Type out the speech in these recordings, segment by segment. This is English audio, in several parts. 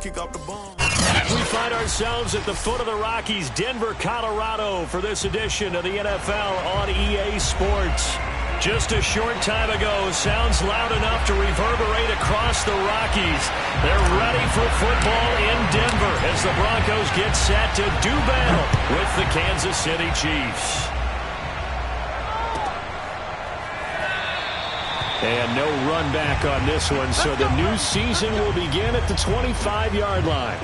kick off the ball. We find ourselves at the foot of the Rockies, Denver, Colorado, for this edition of the NFL on EA Sports. Just a short time ago, sounds loud enough to reverberate across the Rockies. They're ready for football in Denver as the Broncos get set to do battle with the Kansas City Chiefs. And no run back on this one, so the new season will begin at the 25-yard line.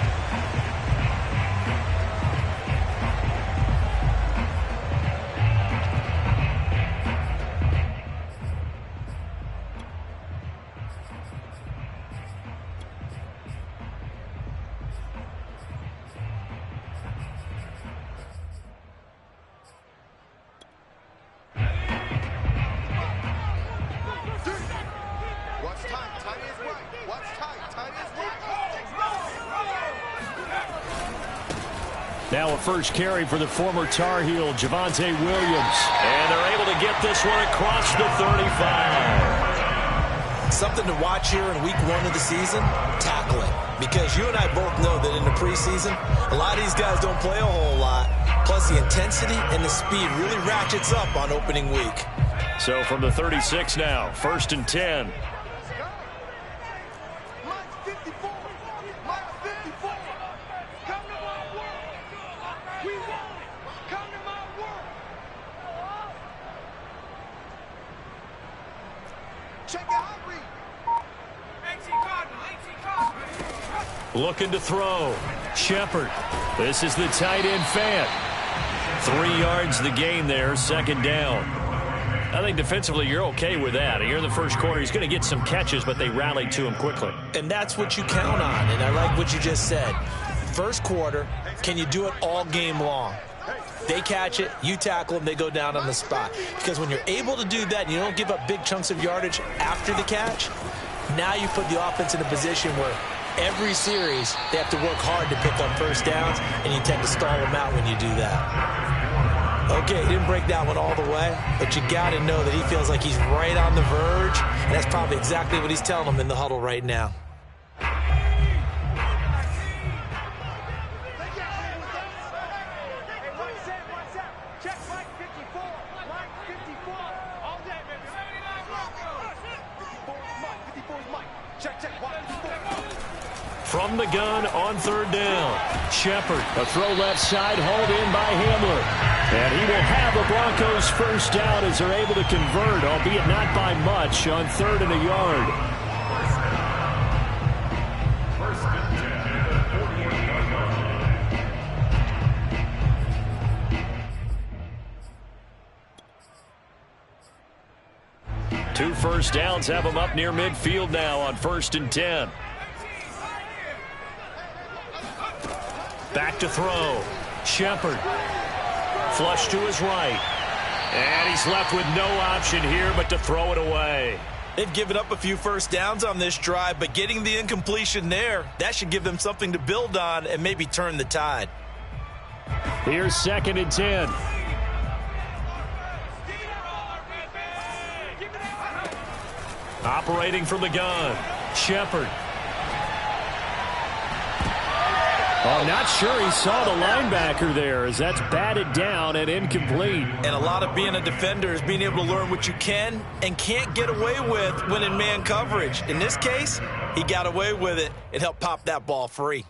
Now a first carry for the former Tar Heel, Javonte Williams. And they're able to get this one across the 35. Something to watch here in week 1 of the season, tackling. Because you and I both know that in the preseason, a lot of these guys don't play a whole lot. Plus the intensity and the speed really ratchets up on opening week. So from the 36 now, 1st and 10. Looking to throw. Shepard. This is the tight end fan. 3 yards the gain there, 2nd down. I think defensively you're okay with that. Here in the first quarter, he's going to get some catches, but they rallied to him quickly. And that's what you count on, and I like what you just said. First quarter, can you do it all game long? They catch it, you tackle them, they go down on the spot. Because when you're able to do that and you don't give up big chunks of yardage after the catch, now you put the offense in a position where every series, they have to work hard to pick up first downs, and you tend to stall them out when you do that. Okay, he didn't break that one all the way, but you got to know that he feels like he's right on the verge, and that's probably exactly what he's telling them in the huddle right now. From the gun on 3rd down. Shepard, a throw left side, hauled in by Hamler. And he will have the Broncos first down as they're able to convert, albeit not by much, on 3rd and a yard. Two first downs have them up near midfield now on 1st and 10. Back to throw. Shepard. Flush to his right. And he's left with no option here but to throw it away. They've given up a few first downs on this drive, but getting the incompletion there, that should give them something to build on and maybe turn the tide. Here's 2nd and 10. Operating from the gun. Shepard. Oh, not sure he saw the linebacker there as that's batted down and incomplete. And a lot of being a defender is being able to learn what you can and can't get away with when in man coverage. In this case, he got away with it and helped pop that ball free.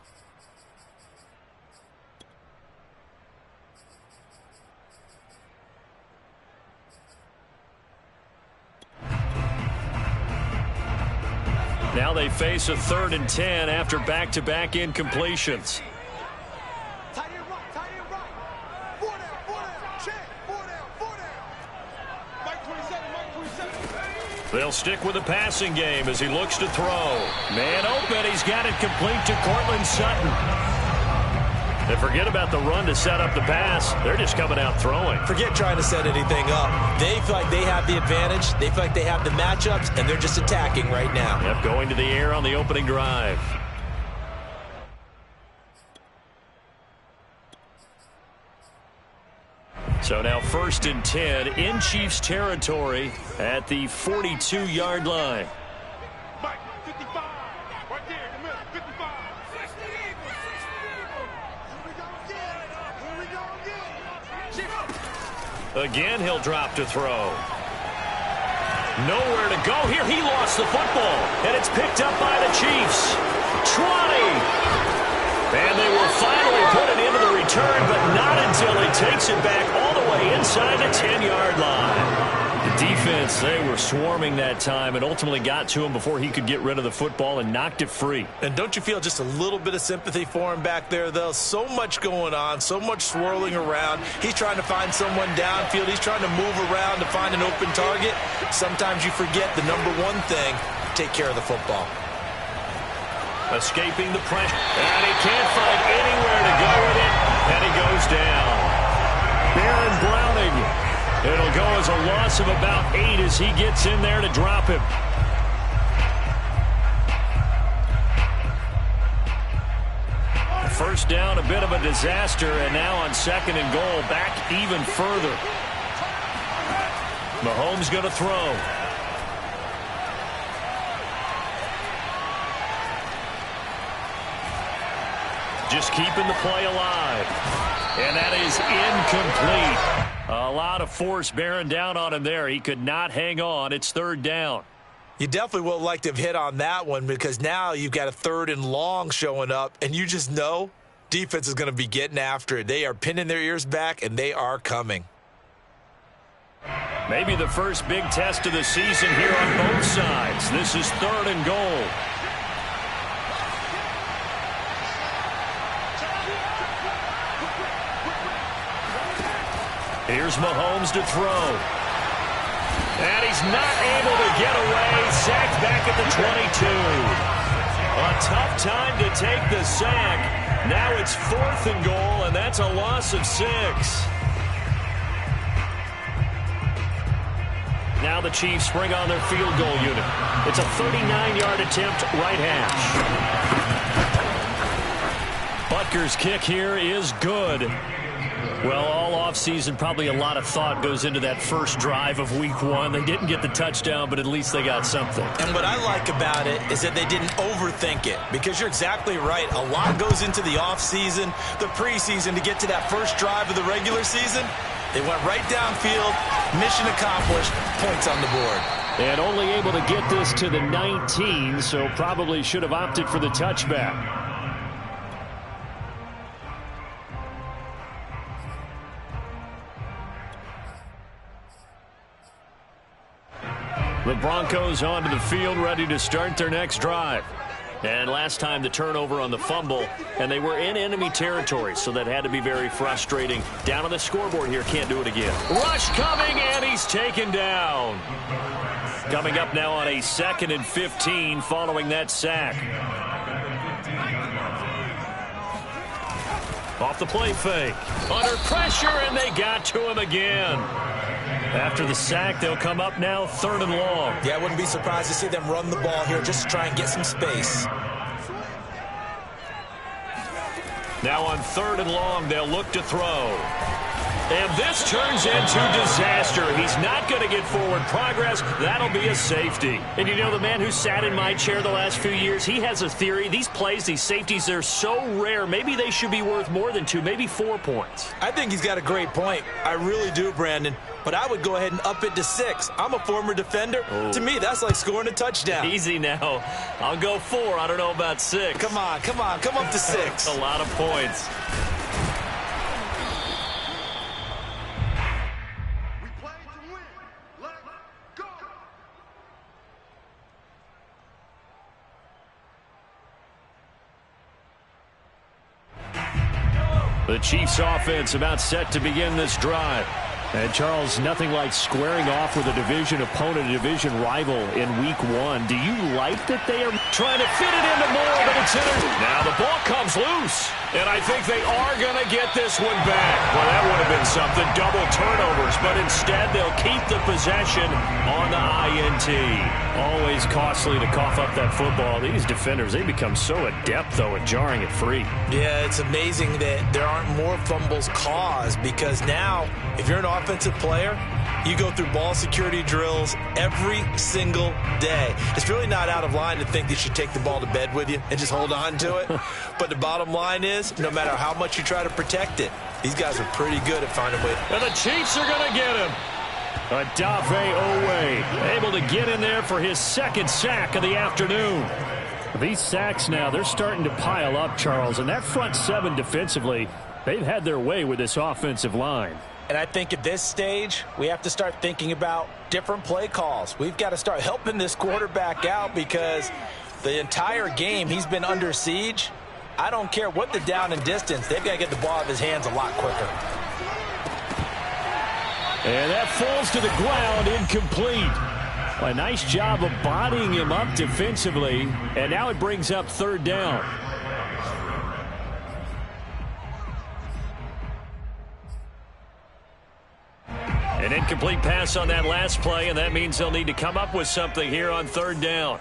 Now they face a 3rd and 10 after back-to-back incompletions. They'll stick with the passing game as he looks to throw. Man open, he's got it complete to Cortland Sutton. And forget about the run to set up the pass. They're just coming out throwing. Forget trying to set anything up. They feel like they have the advantage. They feel like they have the matchups, and they're just attacking right now. Yep, going to the air on the opening drive. So now 1st and 10 in Chiefs territory at the 42-yard line. Again, he'll drop to throw. Nowhere to go here. He lost the football, and it's picked up by the Chiefs. 20. And they will finally put it into the return, but not until he takes it back all the way inside the 10-yard line. The defense, they were swarming that time and ultimately got to him before he could get rid of the football and knocked it free. And don't you feel just a little bit of sympathy for him back there, though? So much going on, so much swirling around. He's trying to find someone downfield. He's trying to move around to find an open target. Sometimes you forget the number one thing, take care of the football. Escaping the pressure, and he can't find anywhere to go with it, and he goes down. Baron Browning. It'll go as a loss of about 8 as he gets in there to drop him. First down, a bit of a disaster, and now on 2nd and goal, back even further. Mahomes going to throw. Just keeping the play alive. And that is incomplete. A lot of force bearing down on him there. He could not hang on. It's 3rd down. You definitely would like to have hit on that one because now you've got a 3rd and long showing up, and you just know defense is going to be getting after it. They are pinning their ears back, and they are coming. Maybe the first big test of the season here on both sides. This is 3rd and goal. Here's Mahomes to throw. And he's not able to get away. Sacked back at the 22. A tough time to take the sack. Now it's 4th and goal, and that's a loss of 6. Now the Chiefs bring on their field goal unit. It's a 39-yard attempt, right hash. Butker's kick here is good. Well, all offseason, probably a lot of thought goes into that first drive of Week 1. They didn't get the touchdown, but at least they got something. And what I like about it is that they didn't overthink it, because you're exactly right. A lot goes into the offseason, the preseason, to get to that first drive of the regular season. They went right downfield, mission accomplished, points on the board. And only able to get this to the 19, so probably should have opted for the touchback. The Broncos onto the field, ready to start their next drive. And last time the turnover on the fumble, and they were in enemy territory, so that had to be very frustrating. Down on the scoreboard here, can't do it again. Rush coming, and he's taken down. Coming up now on a 2nd and 15 following that sack. Off the play fake. Under pressure, and they got to him again. After the sack, they'll come up now 3rd and long. Yeah, I wouldn't be surprised to see them run the ball here just to try and get some space. Now on 3rd and long, they'll look to throw. And this turns into disaster. He's not going to get forward progress. That'll be a safety. And you know, the man who sat in my chair the last few years, he has a theory. These plays, these safeties, they're so rare. Maybe they should be worth more than 2, maybe 4 points. I think he's got a great point. I really do, Brandon. But I would go ahead and up it to 6. I'm a former defender. Oh. To me, that's like scoring a touchdown. Easy now. I'll go 4. I don't know about 6. Come on. Come up to 6. A lot of points. The Chiefs offense about set to begin this drive. And, Charles, nothing like squaring off with a division opponent, a division rival in Week 1. Do you like that they are trying to fit it into more, but it's in? Now the ball comes loose, and I think they are going to get this one back. Well, that would have been something, double turnovers, but instead they'll keep the possession on the INT. Always costly to cough up that football. These defenders, they become so adept, though, at jarring it free. Yeah, it's amazing that there aren't more fumbles caused, because now, if you're an offensive player, You go through ball security drills every single day. It's really not out of line to think that you should take the ball to bed with you and just hold on to it. But the bottom line is, no matter how much you try to protect it, these guys are pretty good at finding a way. And the Chiefs are going to get him. Odafe Owe able to get in there for his second sack of the afternoon. These sacks now, they're starting to pile up, Charles. And that front seven defensively, they've had their way with this offensive line. And I think at this stage, we have to start thinking about different play calls. We've got to start helping this quarterback out because the entire game he's been under siege. I don't care what the down and distance. They've got to get the ball out of his hands a lot quicker. And that falls to the ground, incomplete. A nice job of bodying him up defensively. And now it brings up third down. An incomplete pass on that last play, and that means they'll need to come up with something here on third down.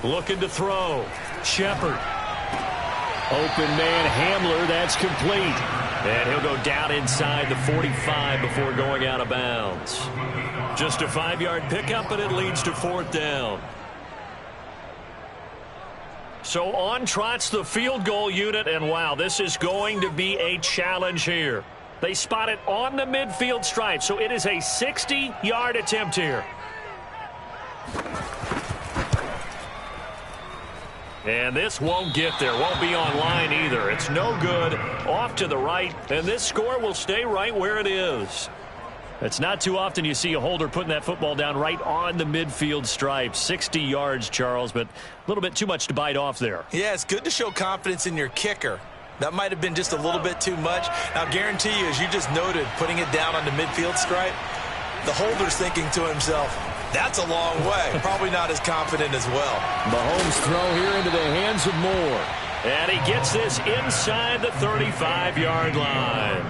Looking to throw. Shepard. Open man Hamler. That's complete. And he'll go down inside the 45 before going out of bounds. Just a 5-yard pickup, and it leads to fourth down. So on trots the field goal unit, and wow, this is going to be a challenge here. They spot it on the midfield stripe, so it is a 60-yard attempt here. And this won't get there, won't be on line either. It's no good, off to the right, and this score will stay right where it is. It's not too often you see a holder putting that football down right on the midfield stripe. 60 yards, Charles, but a little bit too much to bite off there. Yeah, it's good to show confidence in your kicker. That might have been just a little bit too much. Now, I guarantee you, as you just noted, putting it down on the midfield stripe, the holder's thinking to himself, that's a long way. Probably not as confident as well. Mahomes' throw here into the hands of Moore. And he gets this inside the 35-yard line.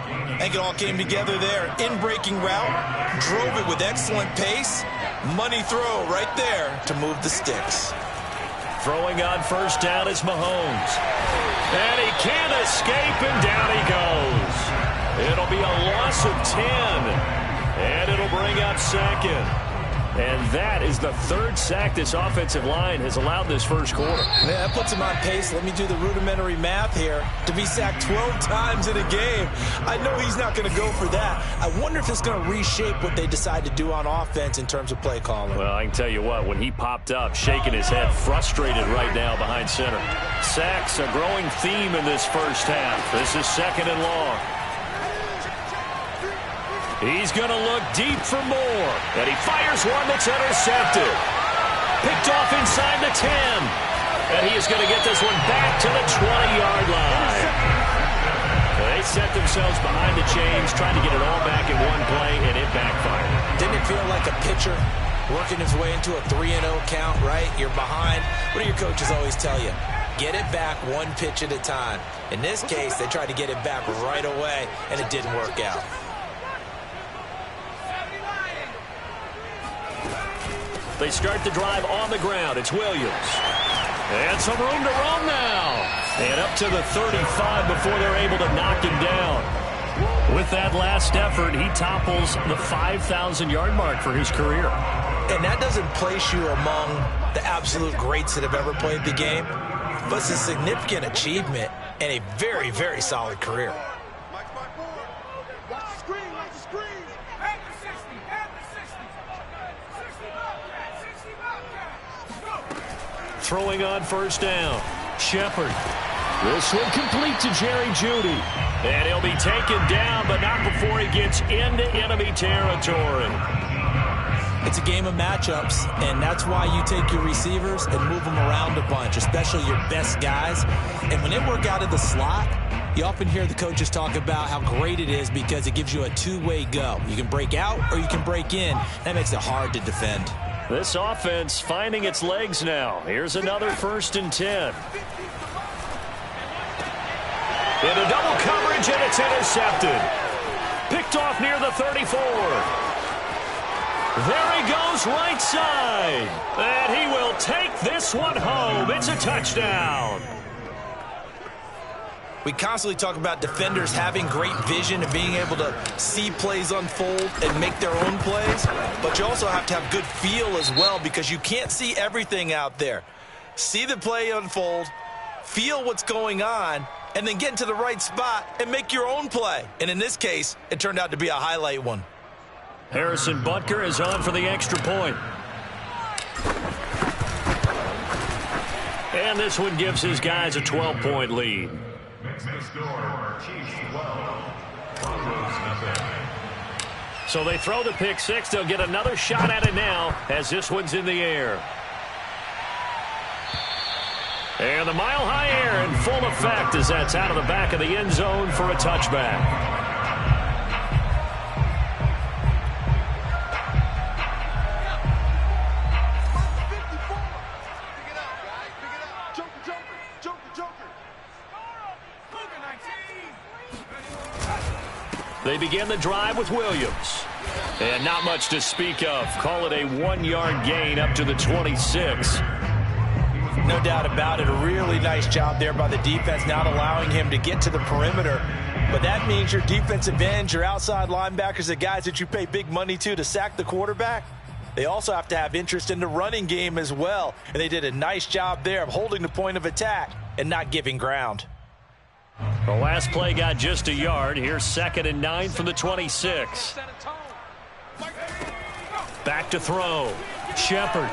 I think it all came together there. In-breaking route, drove it with excellent pace. Money throw right there to move the sticks. Throwing on first down is Mahomes. And he can't escape, and down he goes. It'll be a loss of 10. And it'll bring up second. And that is the third sack this offensive line has allowed this first quarter. Yeah, that puts him on pace. Let me do the rudimentary math here. To be sacked 12 times in a game. I know he's not going to go for that. I wonder if it's going to reshape what they decide to do on offense in terms of play calling. Well, I can tell you what, when he popped up, shaking his head, frustrated right now behind center. Sacks, a growing theme in this first half. This is second and long. He's going to look deep for more. And he fires one that's intercepted. Picked off inside the 10. And he is going to get this one back to the 20-yard line. They set themselves behind the chains, trying to get it all back in one play, and it backfired. Didn't it feel like a pitcher working his way into a 3-0 count, right? You're behind. What do your coaches always tell you? Get it back one pitch at a time. In this case, they tried to get it back right away, and it didn't work out. They start the drive on the ground. It's Williams. And some room to roam now. And up to the 35 before they're able to knock him down. With that last effort, he topples the 5,000-yard mark for his career. And that doesn't place you among the absolute greats that have ever played the game. But it's a significant achievement and a very, very solid career. Throwing on first down. Shepard. This one complete to Jerry Jeudy. And he'll be taken down, but not before he gets into enemy territory. It's a game of matchups, and that's why you take your receivers and move them around a bunch, especially your best guys. And when they work out of the slot, you often hear the coaches talk about how great it is because it gives you a two-way go. You can break out or you can break in. That makes it hard to defend. This offense finding its legs now. Here's another 1st and 10. Into double coverage, and it's intercepted. Picked off near the 34. There he goes right side. And he will take this one home. It's a touchdown. We constantly talk about defenders having great vision and being able to see plays unfold and make their own plays. But you also have to have good feel as well, because you can't see everything out there. See the play unfold, feel what's going on, and then get into the right spot and make your own play. And in this case, it turned out to be a highlight one. Harrison Butker is on for the extra point. And this one gives his guys a 12-point lead. So they throw the pick six. They'll get another shot at it now as this one's in the air. And the mile-high air in full effect as that's out of the back of the end zone for a touchback. They begin the drive with Williams. And not much to speak of. Call it a 1-yard gain up to the 26. No doubt about it. A really nice job there by the defense, not allowing him to get to the perimeter. But that means your defensive ends, your outside linebackers, the guys that you pay big money to sack the quarterback, they also have to have interest in the running game as well. And they did a nice job there of holding the point of attack and not giving ground. The last play got just a yard. Here's 2nd and 9 from the 26. Back to throw. Shepard.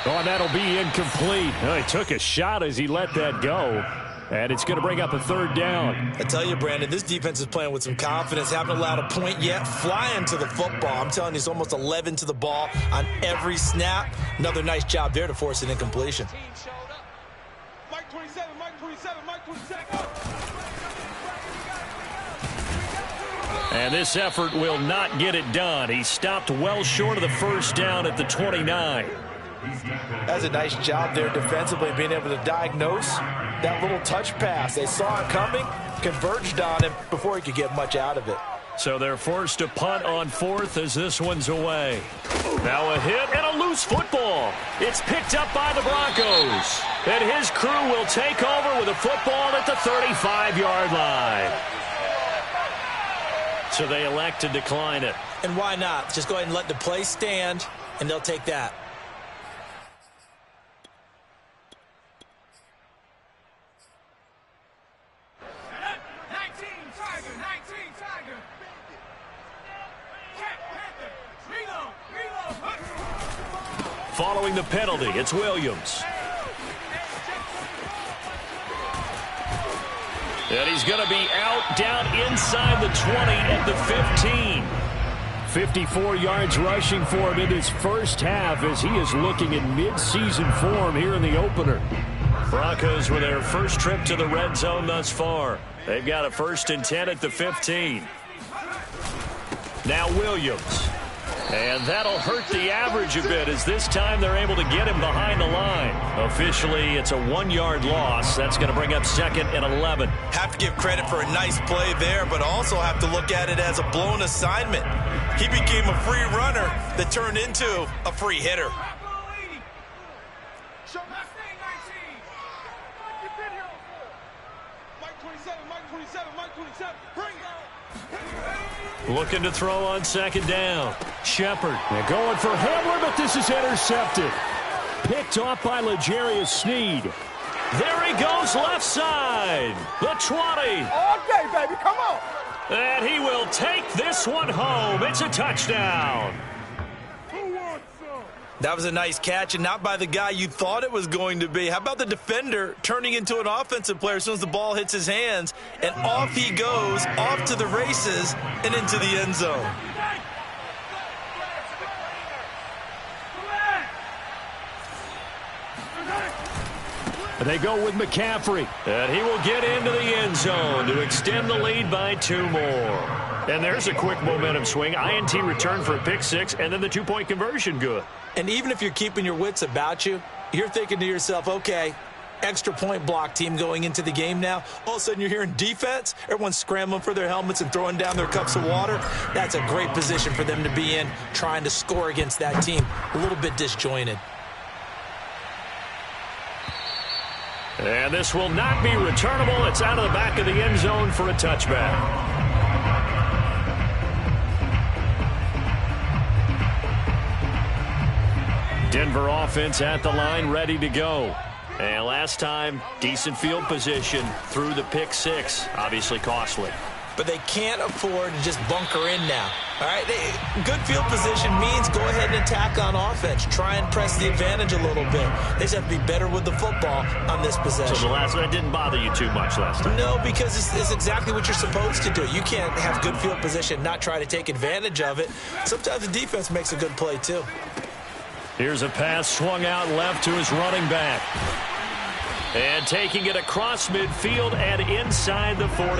Oh, and that'll be incomplete. Oh, he took a shot as he let that go. And it's going to bring up a 3rd down. I tell you, Brandon, this defense is playing with some confidence. Haven't allowed a point yet. Flying to the football. I'm telling you, it's almost 11 to the ball on every snap. Another nice job there to force an incompletion. And this effort will not get it done. He stopped well short of the 1st down at the 29. That's a nice job there defensively, being able to diagnose that little touch pass. They saw it coming, converged on him before he could get much out of it. So they're forced to punt on 4th as this one's away. Now a hit and a loose football. It's picked up by the Broncos. And his crew will take over with a football at the 35-yard line. So they elect to decline it. And why not? Just go ahead and let the play stand, and they'll take that. Following the penalty, it's Williams. And he's going to be out down inside the 20 at the 15. 54 yards rushing for him in his first half as he is looking in mid-season form here in the opener. Broncos with their first trip to the red zone thus far. They've got a 1st and 10 at the 15. Now Williams. And that'll hurt the average a bit as this time they're able to get him behind the line. Officially, it's a 1-yard loss. That's going to bring up 2nd and 11. Have to give credit for a nice play there, but also have to look at it as a blown assignment. He became a free runner that turned into a free hitter. Looking to throw on 2nd down. Shepard. They're going for Hamler, but this is intercepted. Picked off by L'Jarius Sneed. There he goes left side. The 20. All day, baby. Come on. And he will take this one home. It's a touchdown. That was a nice catch, and not by the guy you thought it was going to be. How about the defender turning into an offensive player as soon as the ball hits his hands, and off he goes, off to the races, and into the end zone. They go with McCaffrey, and he will get into the end zone to extend the lead by 2 more. And there's a quick momentum swing. INT return for a pick 6, and then the 2-point conversion good. And even if you're keeping your wits about you, you're thinking to yourself, okay, extra point block team going into the game now. All of a sudden you're hearing defense. Everyone's scrambling for their helmets and throwing down their cups of water. That's a great position for them to be in, trying to score against that team. A little bit disjointed. And this will not be returnable. It's out of the back of the end zone for a touchback. Denver offense at the line, ready to go. And last time, decent field position through the pick six. Obviously costly. But they can't afford to just bunker in now. All right, good field position means go ahead and attack on offense. Try and press the advantage a little bit. They just have to be better with the football on this possession. So the last one didn't bother you too much last time? No, because it's exactly what you're supposed to do. You can't have good field position, not try to take advantage of it. Sometimes the defense makes a good play too. Here's a pass swung out left to his running back. And taking it across midfield and inside the 45.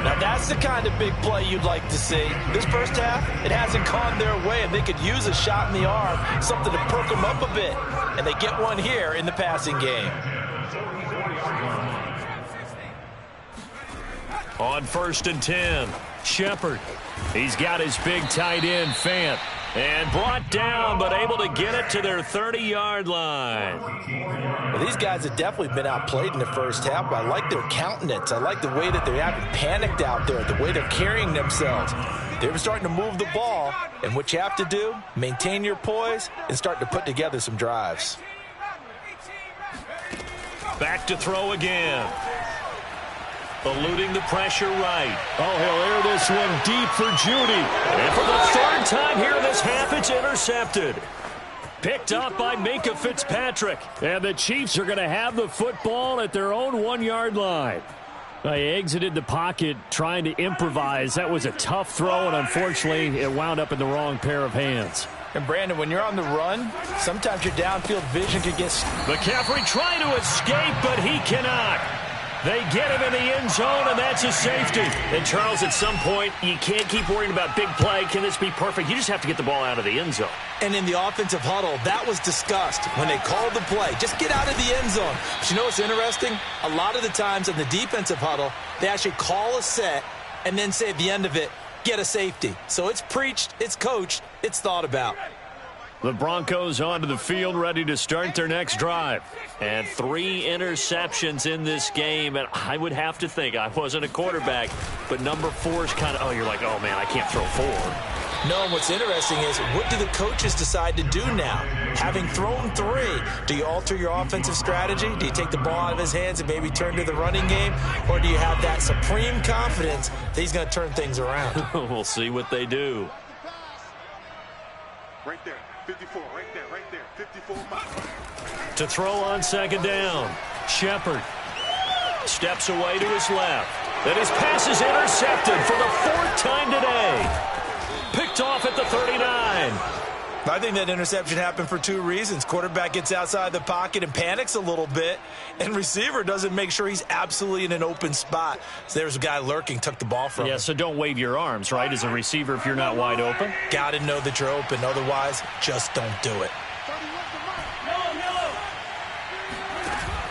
Now that's the kind of big play you'd like to see. This first half, it hasn't gone their way, and they could use a shot in the arm, something to perk them up a bit. And they get one here in the passing game. On 1st and 10, Shepard. He's got his big tight end, Fant. And brought down, but able to get it to their 30-yard line. Well, these guys have definitely been outplayed in the first half, but I like their countenance. I like the way that they're acting panicked out there, the way they're carrying themselves. They're starting to move the ball, and what you have to do, maintain your poise and start to put together some drives. Back to throw again. Eluding the pressure right. Oh, he'll air this one deep for Judy. And for the third time here in this half, it's intercepted. Picked up by Minkah Fitzpatrick. And the Chiefs are going to have the football at their own 1-yard line. They exited the pocket trying to improvise. That was a tough throw, and unfortunately, it wound up in the wrong pair of hands. And, Brandon, when you're on the run, sometimes your downfield vision could get... McCaffrey trying to escape, but he cannot. They get him in the end zone, and that's a safety. And, Charles, at some point, you can't keep worrying about big play. Can this be perfect? You just have to get the ball out of the end zone. And in the offensive huddle, that was discussed when they called the play. Just get out of the end zone. But you know what's interesting? A lot of the times in the defensive huddle, they actually call a set and then say at the end of it, get a safety. So it's preached, it's coached, it's thought about. The Broncos onto the field, ready to start their next drive. And 3 interceptions in this game. And I would have to think, I wasn't a quarterback, but number 4 is kind of, oh, you're like, oh, man, I can't throw 4. No, what's interesting is, what do the coaches decide to do now? Having thrown 3, do you alter your offensive strategy? Do you take the ball out of his hands and maybe turn to the running game? Or do you have that supreme confidence that he's going to turn things around? We'll see what they do. Right there. 54, right there, 54. To throw on second down, Shepard steps away to his left. Then his pass is intercepted for the 4th time today. Picked off at the 39. I think that interception happened for 2 reasons. Quarterback gets outside the pocket and panics a little bit, and receiver doesn't make sure he's absolutely in an open spot. So there's a guy lurking, took the ball from him. Yeah, so don't wave your arms, right, as a receiver if you're not wide open? Got to know that you're open. Otherwise, just don't do it.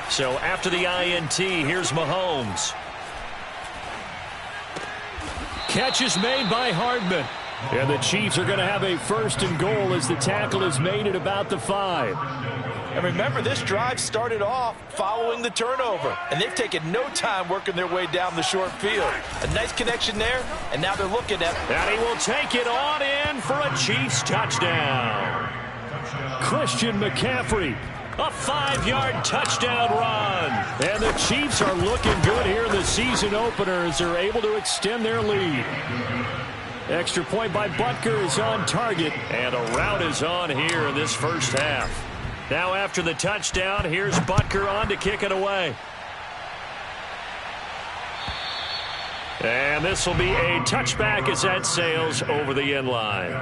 So after the INT, here's Mahomes. Catch is made by Hardman. And the Chiefs are going to have a 1st and goal as the tackle is made at about the 5. And remember, this drive started off following the turnover, and they've taken no time working their way down the short field. A nice connection there, and now they're looking at... And he will take it on in for a Chiefs touchdown. Christian McCaffrey, a 5-yard touchdown run. And the Chiefs are looking good here in the season opener as they're able to extend their lead. Extra point by Butker is on target, and a route is on here in this first half. Now after the touchdown, here's Butker on to kick it away. And this will be a touchback as that sails over the end line.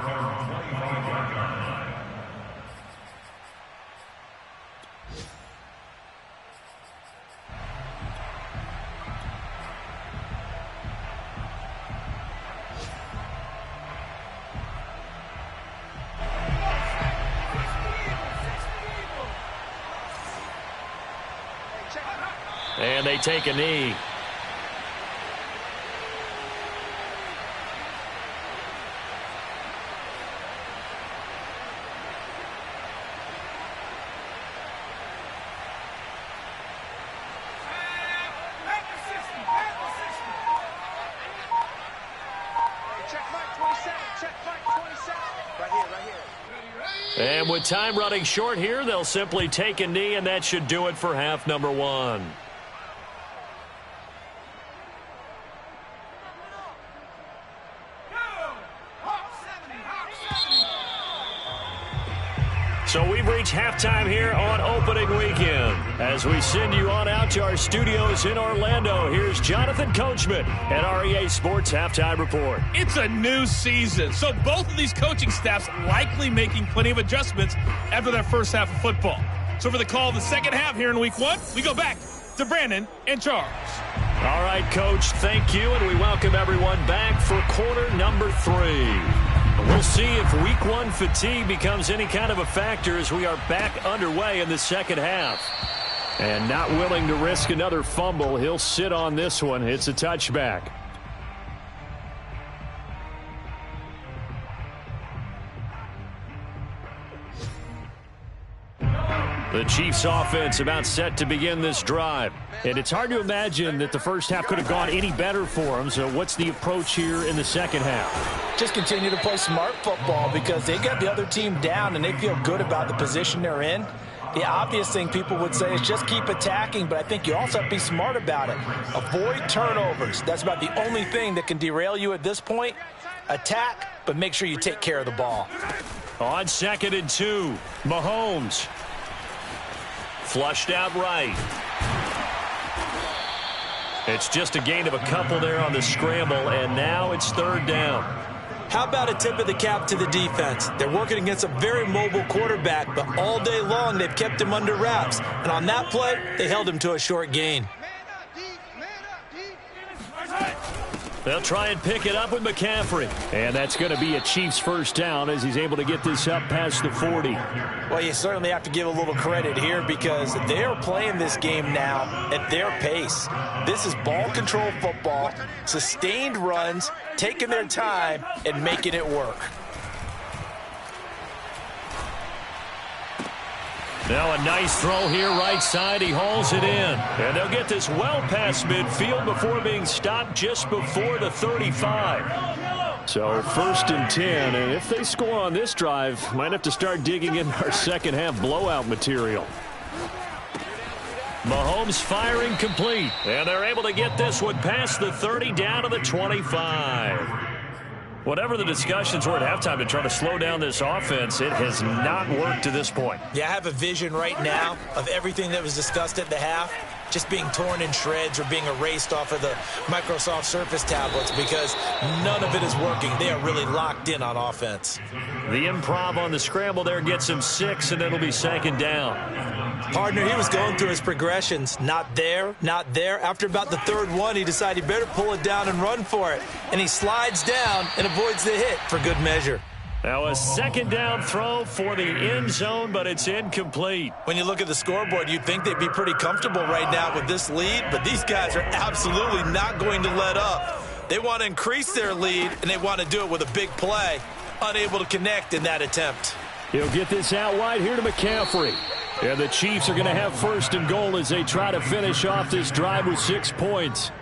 And they take a knee. And with time running short here, they'll simply take a knee, and that should do it for half number one. So we've reached halftime here on opening weekend. As we send you on out to our studios in Orlando, here's Jonathan Coachman at our EA Sports Halftime Report. It's a new season, so both of these coaching staffs likely making plenty of adjustments after their first half of football. So for the call of the second half here in week one, we go back to Brandon and Charles. All right, Coach, thank you, and we welcome everyone back for quarter number 3. We'll see if week one fatigue becomes any kind of a factor as we are back underway in the second half. And not willing to risk another fumble, he'll sit on this one. It's a touchback. The Chiefs offense about set to begin this drive. And it's hard to imagine that the first half could have gone any better for them. So what's the approach here in the second half? Just continue to play smart football because they got the other team down and they feel good about the position they're in. The obvious thing people would say is just keep attacking, but I think you also have to be smart about it. Avoid turnovers. That's about the only thing that can derail you at this point. Attack, but make sure you take care of the ball. On 2nd and 2, Mahomes. Flushed out right. It's just a gain of a couple there on the scramble, and now it's 3rd down. How about a tip of the cap to the defense? They're working against a very mobile quarterback, but all day long they've kept him under wraps. And on that play, they held him to a short gain. They'll try and pick it up with McCaffrey. And that's going to be a Chiefs first down as he's able to get this up past the 40. Well, you certainly have to give a little credit here because they are playing this game now at their pace. This is ball control football, sustained runs, taking their time, and making it work. Now a nice throw here right side. He hauls it in. And they'll get this well past midfield before being stopped just before the 35. So 1st and 10. And if they score on this drive, might have to start digging in our second half blowout material. Mahomes firing complete. And they're able to get this one past the 30 down to the 25. Whatever the discussions were at halftime to try to slow down this offense, it has not worked to this point. Yeah, I have a vision right now of everything that was discussed at the half just being torn in shreds or being erased off of the Microsoft Surface tablets because none of it is working. They are really locked in on offense. The improv on the scramble there gets him 6, and it'll be 2nd down. Partner, he was going through his progressions. Not there, not there. After about the 3rd one, he decided he better pull it down and run for it. And he slides down and avoids the hit for good measure. Now a 2nd down throw for the end zone, but it's incomplete. When you look at the scoreboard, you'd think they'd be pretty comfortable right now with this lead, but these guys are absolutely not going to let up. They want to increase their lead, and they want to do it with a big play. Unable to connect in that attempt. He'll get this out wide here to McCaffrey. And the Chiefs are going to have 1st and goal as they try to finish off this drive with 6 points.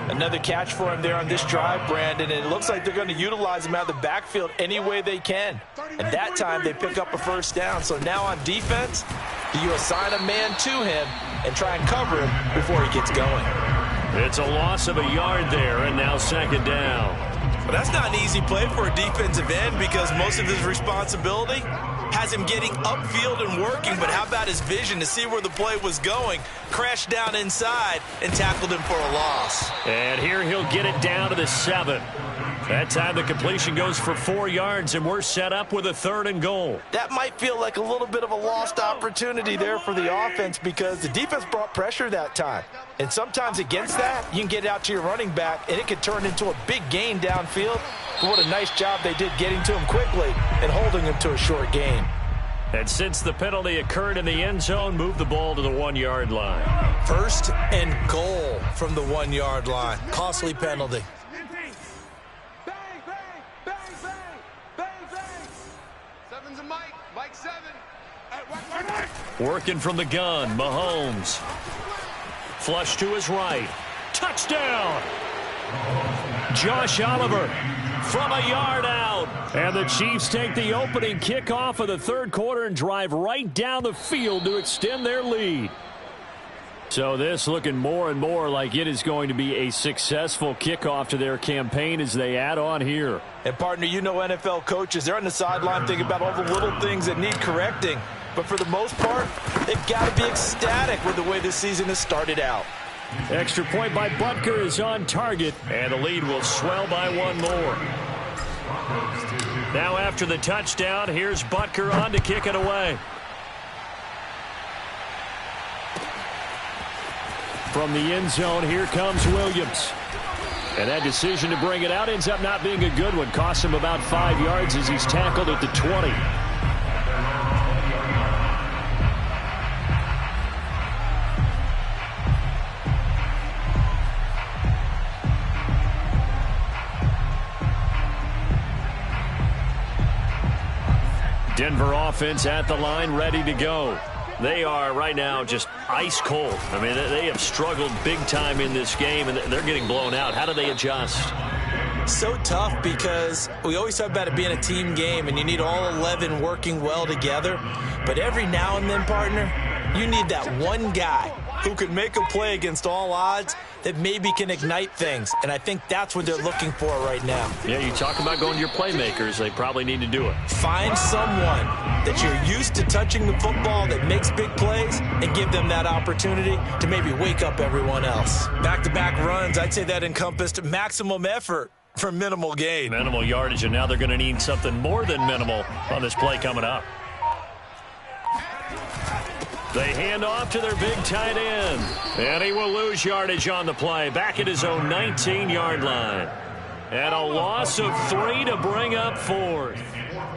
Another catch for him there on this drive, Brandon, and it looks like they're going to utilize him out of the backfield any way they can. And that time they pick up a 1st down. So now on defense, do you assign a man to him and try and cover him before he gets going? It's a loss of a yard there, and now 2nd down. But that's not an easy play for a defensive end because most of his responsibility has him getting upfield and working, but how about his vision to see where the play was going, crashed down inside, and tackled him for a loss. And here he'll get it down to the 7. That time the completion goes for 4 yards, and we're set up with a 3rd and goal. That might feel like a little bit of a lost opportunity there for the offense because the defense brought pressure that time. And sometimes against that, you can get it out to your running back, and it could turn into a big gain downfield. But what a nice job they did getting to him quickly and holding him to a short gain. And since the penalty occurred in the end zone, move the ball to the 1-yard line. 1st and goal from the 1-yard line. Costly penalty. Working from the gun, Mahomes. Flush to his right. Touchdown! Josh Oliver from a yard out. And the Chiefs take the opening kickoff of the 3rd quarter and drive right down the field to extend their lead. So this looking more and more like it is going to be a successful kickoff to their campaign as they add on here. And, partner, you know NFL coaches, they're on the sideline thinking about all the little things that need correcting. But for the most part, they've got to be ecstatic with the way this season has started out. Extra point by Butker is on target, and the lead will swell by 1 more. Now after the touchdown, here's Butker on to kick it away. From the end zone, here comes Williams. And that decision to bring it out ends up not being a good one. Costs him about 5 yards as he's tackled at the 20. Denver offense at the line, ready to go. They are right now just ice cold. I mean, they have struggled big time in this game, and they're getting blown out. How do they adjust? So tough because we always talk about it being a team game, and you need all 11 working well together. But every now and then, partner, you need that one guy who can make a play against all odds that maybe can ignite things. And I think that's what they're looking for right now. Yeah, you talk about going to your playmakers. They probably need to do it. Find someone that you're used to touching the football that makes big plays and give them that opportunity to maybe wake up everyone else. Back-to-back runs, I'd say that encompassed maximum effort for minimal gain. Minimal yardage, and now they're going to need something more than minimal on this play coming up. They hand off to their big tight end. And he will lose yardage on the play. Back at his own 19-yard line. And a loss of 3 to bring up 4th.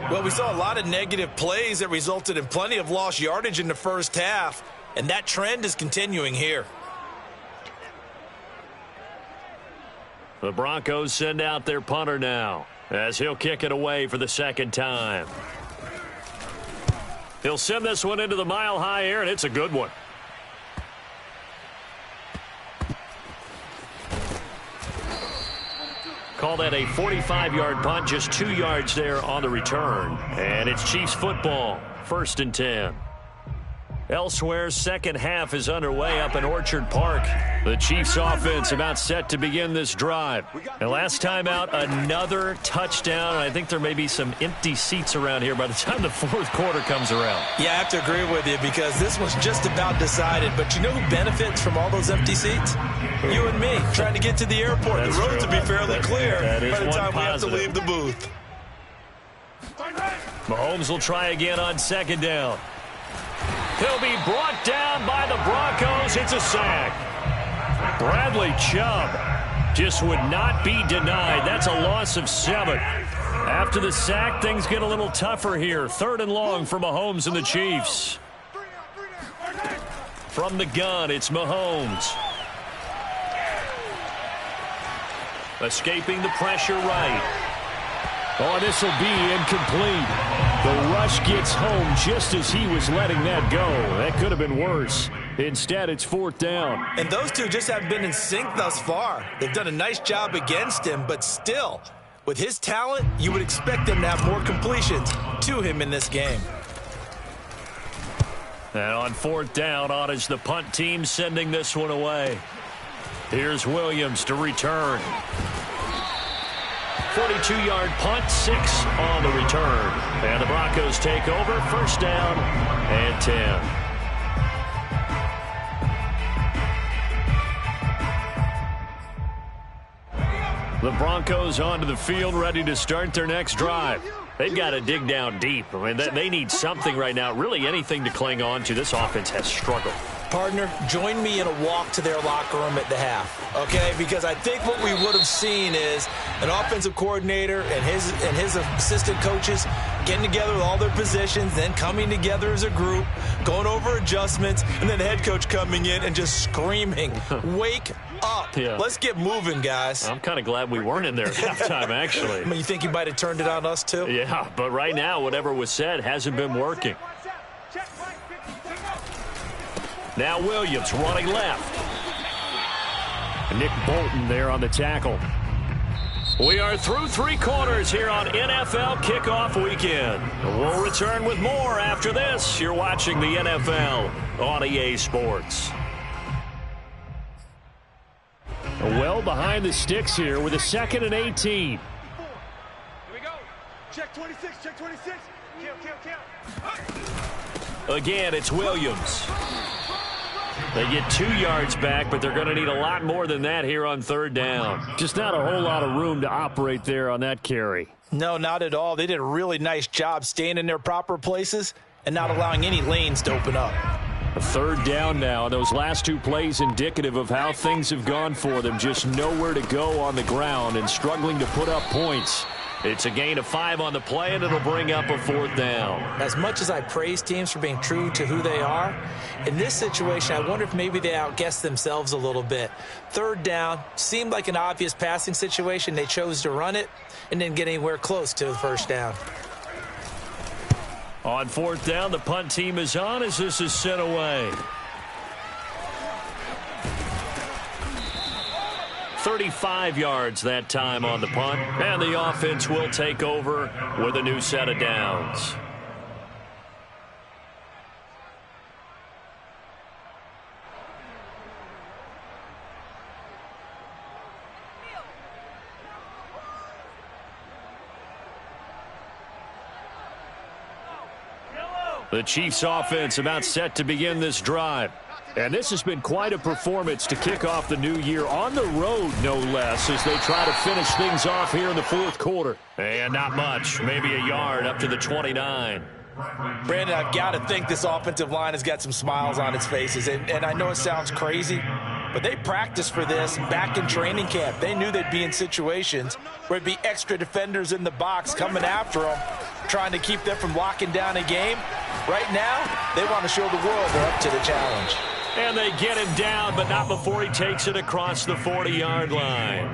Well, we saw a lot of negative plays that resulted in plenty of lost yardage in the first half. And that trend is continuing here. The Broncos send out their punter now as he'll kick it away for the 2nd time. He'll send this one into the mile-high air, and it's a good one. Call that a 45-yard punt, just 2 yards there on the return. And it's Chiefs football, 1st and 10. Elsewhere, 2nd half is underway up in Orchard Park. The Chiefs offense about set to begin this drive. And last time out, another touchdown. I think there may be some empty seats around here by the time the 4th quarter comes around. Yeah, I have to agree with you because this was just about decided. But you know who benefits from all those empty seats? You and me, trying to get to the airport. That's the roads true. will be fairly clear by the time we have to leave the booth. Mahomes will try again on 2nd down. He'll be brought down by the Broncos. It's a sack. Bradley Chubb just would not be denied. That's a loss of 7. After the sack, things get a little tougher here. 3rd and long for Mahomes and the Chiefs. From the gun, it's Mahomes. Escaping the pressure right. Oh, this will be incomplete. The rush gets home just as he was letting that go. That could have been worse. Instead, it's 4th down. And those two just haven't been in sync thus far. They've done a nice job against him, but still, with his talent, you would expect them to have more completions to him in this game. And on 4th down, on is the punt team sending this one away. Here's Williams to return. 42-yard punt, 6 on the return. And the Broncos take over, 1st down and 10. The Broncos onto the field, ready to start their next drive. They've got to dig down deep. I mean, they need something right now, really anything to cling on to. This offense has struggled. Partner, join me in a walk to their locker room at the half, okay? Because I think what we would have seen is an offensive coordinator and his assistant coaches getting together with all their positions, then coming together as a group, going over adjustments, and then the head coach coming in and just screaming, "Wake up. Yeah. Let's get moving, guys." I'm kind of glad we weren't in there at halftime, actually. I mean, you think he might have turned it on us, too? Yeah, but right now, whatever was said hasn't been working. Now Williams running left. Nick Bolton there on the tackle. We are through 3 quarters here on NFL Kickoff Weekend. We'll return with more after this. You're watching the NFL on EA Sports. Well behind the sticks here with a 2nd and 18. Here we go. Check 26, check 26. Count. Again, it's Williams. They get 2 yards back, but they're going to need a lot more than that here on 3rd down. Just not a whole lot of room to operate there on that carry. No, not at all. They did a really nice job staying in their proper places and not allowing any lanes to open up. A 3rd down now. Those last 2 plays indicative of how things have gone for them. Just nowhere to go on the ground and struggling to put up points. It's a gain of 5 on the play, and it'll bring up a 4th down. As much as I praise teams for being true to who they are, in this situation, I wonder if maybe they outguessed themselves a little bit. 3rd down seemed like an obvious passing situation. They chose to run it and didn't get anywhere close to the 1st down. On 4th down, the punt team is on as this is sent away. 35 yards that time on the punt, and the offense will take over with a new set of downs. The Chiefs offense about set to begin this drive. And this has been quite a performance to kick off the new year on the road, no less, as they try to finish things off here in the 4th quarter. And not much, maybe a yard up to the 29. Brandon, I've got to think this offensive line has got some smiles on its faces. And I know it sounds crazy, but they practiced for this back in training camp. They knew they'd be in situations where there'd be extra defenders in the box coming after them, trying to keep them from locking down a game. Right now, they want to show the world they're up to the challenge. And they get him down, but not before he takes it across the 40-yard line.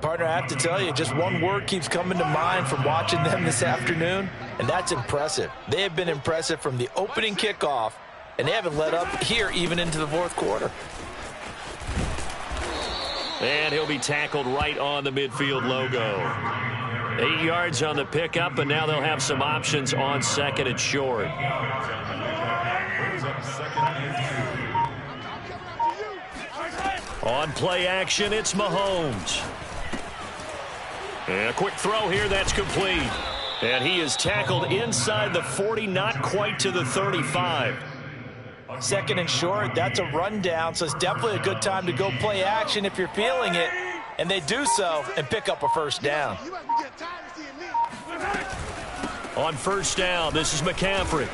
Partner, I have to tell you, just one word keeps coming to mind from watching them this afternoon, and that's impressive. They have been impressive from the opening kickoff, and they haven't let up here even into the 4th quarter. And he'll be tackled right on the midfield logo. 8 yards on the pickup, and now they'll have some options on 2nd and short. On play action, it's Mahomes. And a quick throw here, that's complete. And he is tackled inside the 40, not quite to the 35. 2nd and short, that's a rundown, so it's definitely a good time to go play action if you're feeling it. And they do so and pick up a 1st down. On 1st down, this is McCaffrey.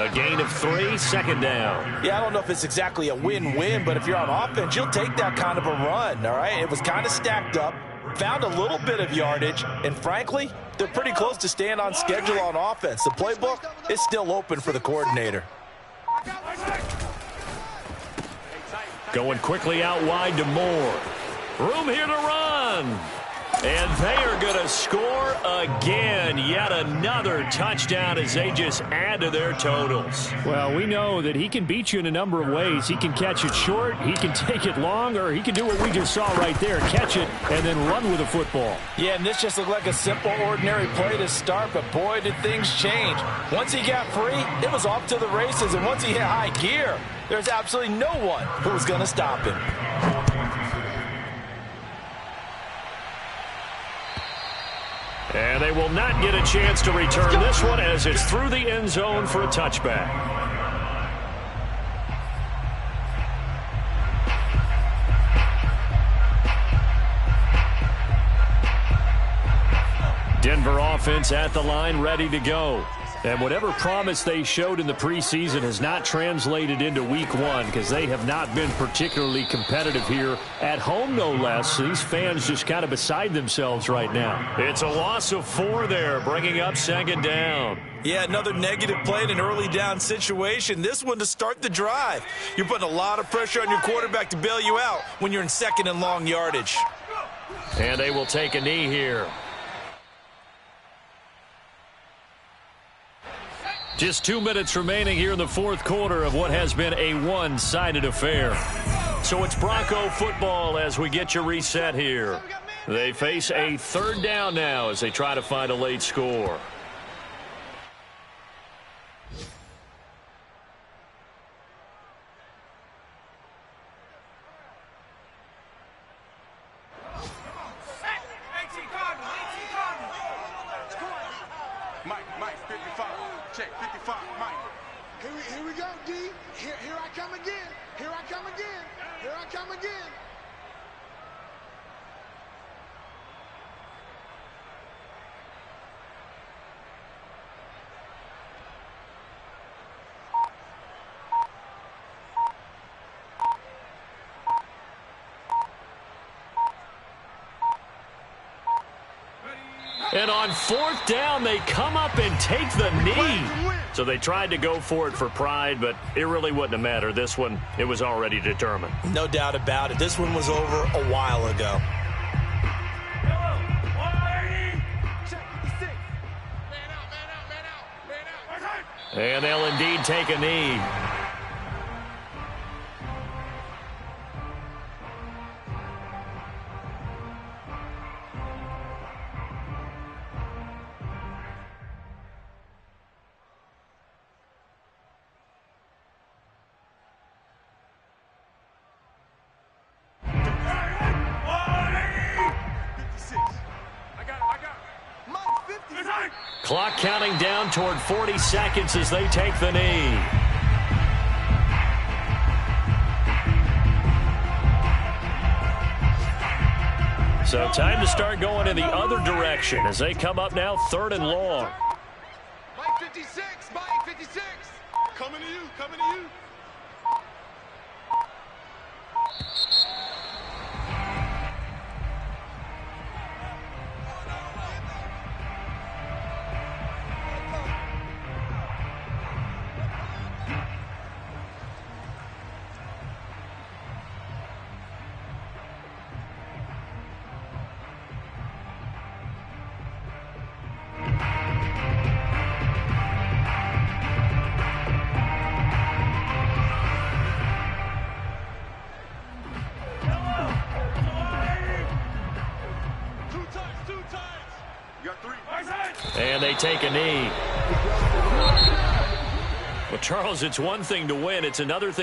A gain of 3, 2nd down. Yeah, I don't know if it's exactly a win-win, but if you're on offense, you'll take that kind of a run, all right? It was kind of stacked up, found a little bit of yardage, and frankly, they're pretty close to staying on schedule on offense. The playbook is still open for the coordinator. Going quickly out wide to Moore. Room here to run. And they are going to score again. Yet another touchdown as they just add to their totals. Well, we know that he can beat you in a number of ways. He can catch it short, he can take it long, or he can do what we just saw right there, catch it and then run with the football. Yeah, and this just looked like a simple, ordinary play to start, but boy, did things change. Once he got free, it was off to the races, and once he hit high gear, there's absolutely no one who was going to stop him. And they will not get a chance to return this one as it's through the end zone for a touchback. Denver offense at the line, ready to go. And whatever promise they showed in the preseason has not translated into week one because they have not been particularly competitive here at home, no less. These fans just kind of beside themselves right now. It's a loss of 4 there, bringing up second down. Yeah, another negative play in an early down situation. This one to start the drive. You're putting a lot of pressure on your quarterback to bail you out when you're in second and long yardage. And they will take a knee here. Just 2 minutes remaining here in the fourth quarter of what has been a one-sided affair. So it's Bronco football as we get your reset here. They face a third down now as they try to find a late score. Mike, 55. Check, 55, Mike. Here we go, D. Here I come again. Here I come again. Here I come again. And on fourth down, they come up and take the knee. So they tried to go for it for pride, but it really wouldn't have mattered. This one, it was already determined. No doubt about it. This one was over a while ago. And they'll indeed take a knee. Clock counting down toward 40 seconds as they take the knee. So time to start going in the other direction as they come up now third and long. Mike 56, Mike 56. Coming to you, coming to you. And they take a knee. Well, Charles, it's one thing to win. It's another thing.